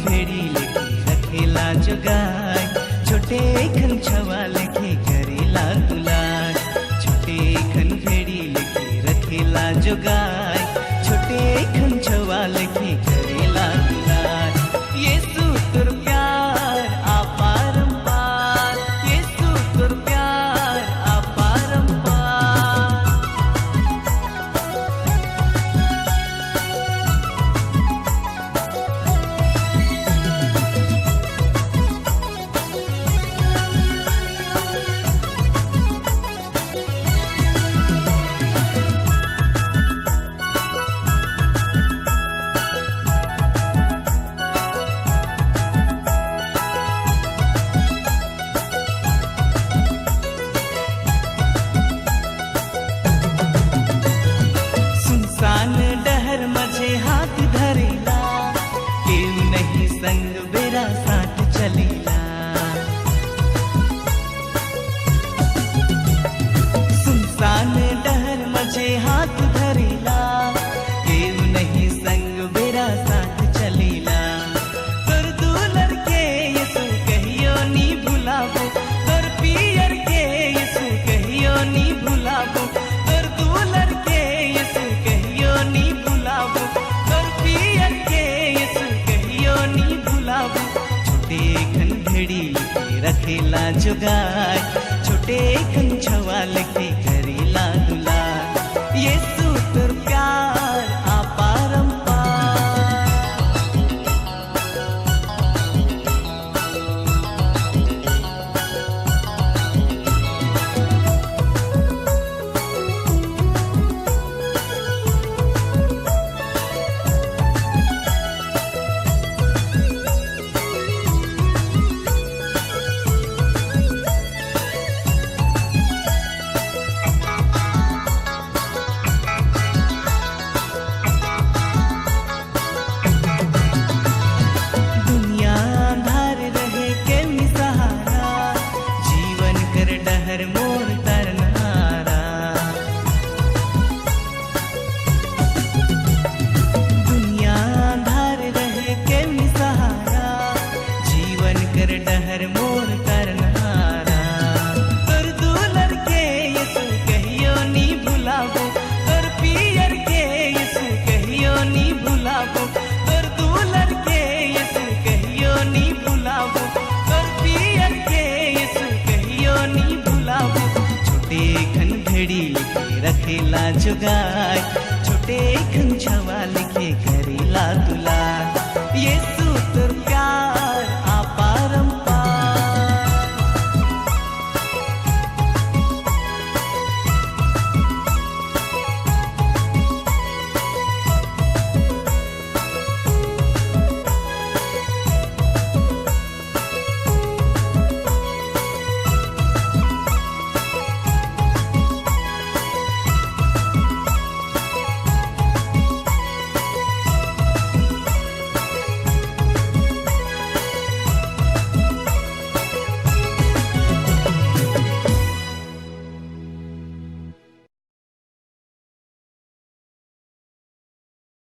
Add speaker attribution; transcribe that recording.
Speaker 1: भेड़ी लेके रखेला जोगाय, छोटे खन छवा लेके करेला दुलार। छोटे खन भेड़ी लेके रखेला जोगाय, छोटे खन छवा लेके करेला दुलार। यीशु तोर प्यार अपरंपार, यीशु तोर प्यार अपरंपार। सुनसान डहर मझे हाथ धरेला, केहू नहीं संग बेरा साथ चलेला। सुनसान डहर मझे हाथ धरेला, केहू नहीं संग बेरा साथ चलेला। तोर दुलर के यीशु कहियो नी भुलाबो, तोर पियर के यीशु कहियो नी भुलाबो। तोर दुलर के यीशु कहियो नी भुलाबो, तोर पियर के यीशु कहियो नी भुलाबो। छोटे खन भेड़ी लेके रखेला जोगाय, छोटे खन छवा लेके करेला दुलार। यीशु तोर प्यार अपरंपार। दुनिया अंधार रहे के सहारा, जीवन कर डहर मोर तरनारा। दुनिया अंधार रहे के सहारा, जीवन कर डहर मोर तरनारा। तोर दुलर के यीशु कहियो नी भुलाबो, तोर पियर के यीशु कहियो नी भुलाबो। तोर दुलर के यीशु कहियो नी भुलाबो, तोर पियर के यीशु कहियो नी भुलाबो। छोटे खन भेड़ी लेके रखेला जोगाय, छोटे खन छवा लेके करेला दुलार।